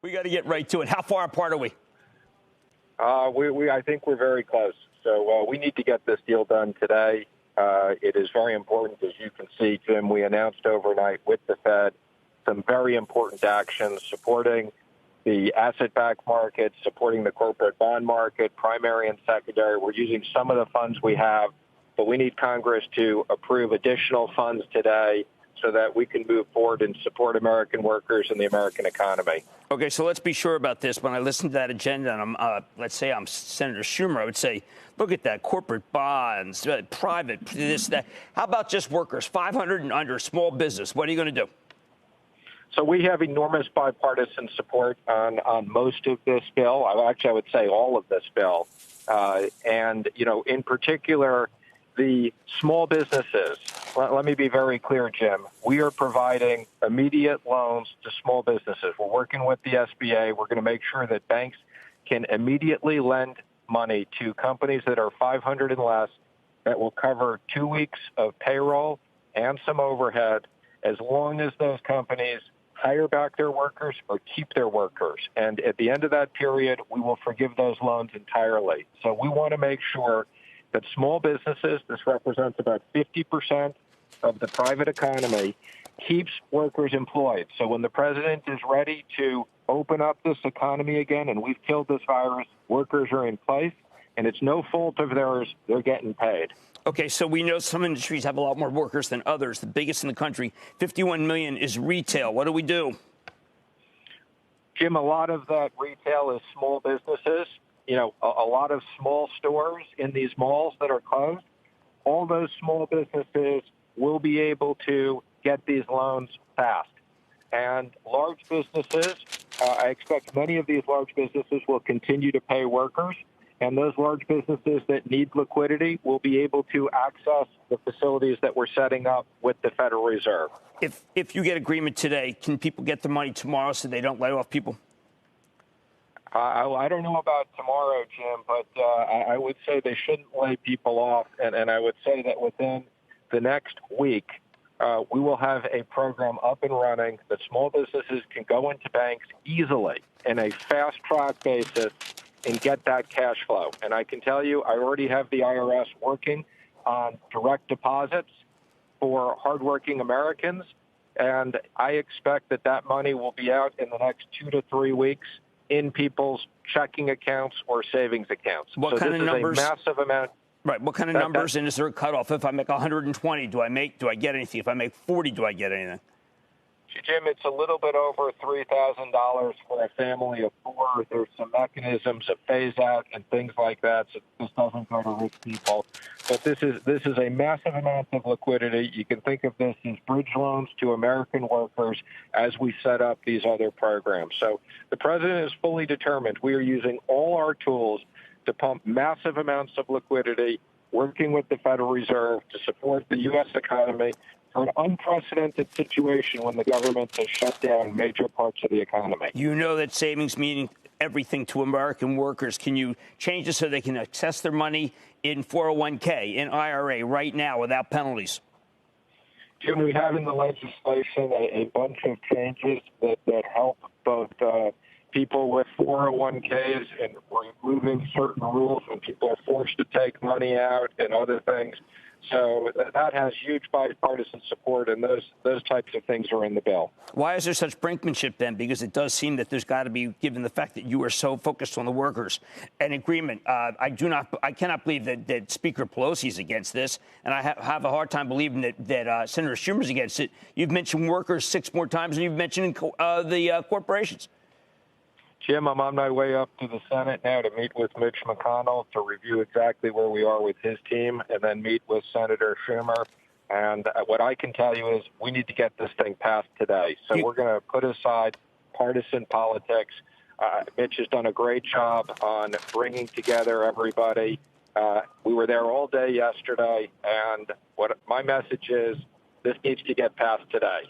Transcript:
We got to get right to it. How far apart are we? I think we're very close. So we need to get this deal done today. It is very important, as you can see, Jim. We announced overnight with the Fed some very important actions supporting the asset-backed market, supporting the corporate bond market, primary and secondary. We're using some of the funds we have, but we need Congress to approve additional funds today so that we can move forward and support American workers and the American economy. Okay, so let's be sure about this. When I listen to that agenda, and let's say I'm Senator Schumer, I would say, look at that, corporate bonds, private, this, that. How about just workers, 500 and under, small business? What are you going to do? So we have enormous bipartisan support on most of this bill. I would say all of this bill. And, you know, in particular, the small businesses. Let me be very clear, Jim. We are providing immediate loans to small businesses. We're working with the SBA. We're going to make sure that banks can immediately lend money to companies that are 500 and less that will cover 2 weeks of payroll and some overhead as long as those companies hire back their workers or keep their workers. And at the end of that period, we will forgive those loans entirely. So we want to make sure that small businesses, this represents about 50% of the private economy, keeps workers employed. So when the president is ready to open up this economy again, and we've killed this virus, workers are in place, and it's no fault of theirs, they're getting paid. Okay, so we know some industries have a lot more workers than others. The biggest in the country, 51 million, is retail. What do we do? Jim, a lot of that retail is small businesses. You know, a lot of small stores in these malls that are closed. All those small businesses will be able to get these loans fast. And large businesses, I expect many of these large businesses will continue to pay workers. And those large businesses that need liquidity will be able to access the facilities that we're setting up with the Federal Reserve. If you get agreement today, can people get the money tomorrow so they don't lay off people? I don't know about tomorrow, Jim, but I would say they shouldn't lay people off. And I would say that within the next week, we will have a program up and running that small businesses can go into banks easily in a fast-track basis and get that cash flow. And I can tell you, I already have the IRS working on direct deposits for hardworking Americans, and I expect that that money will be out in the next 2 to 3 weeks in people's checking accounts or savings accounts. What kind of numbers? A massive amount. Right. What kind of numbers? And is there a cutoff? If I make 120, do I get anything? If I make 40, do I get anything? Jim, it's a little bit over $3,000 for a family of 4. There's some mechanisms of phase out and things like that, so this doesn't go to rich people. But this is a massive amount of liquidity. You can think of this as bridge loans to American workers as we set up these other programs. So the president is fully determined. We are using all our tools to pump massive amounts of liquidity, working with the Federal Reserve to support the U.S. economy for an unprecedented situation when the government has shut down major parts of the economy. You know that savings meaning everything to American workers. Can you change it so they can access their money in 401k, in IRA right now without penalties? Jim, we have in the legislation a bunch of changes that help both people with 401ks and removing certain rules when people are forced to take money out and other things. So that has huge bipartisan support, and those types of things are in the bill. Why is there such brinkmanship then? Because it does seem that there's got to be, given the fact that you are so focused on the workers, an agreement. I cannot believe that Speaker Pelosi is against this, and I have a hard time believing that Senator Schumer is against it. You've mentioned workers 6 more times than you've mentioned the corporations. Jim, I'm on my way up to the Senate now to meet with Mitch McConnell to review exactly where we are with his team and then meet with Senator Schumer. And what I can tell you is we need to get this thing passed today. So we're going to put aside partisan politics. Mitch has done a great job on bringing together everybody. We were there all day yesterday, and what my message is, this needs to get passed today.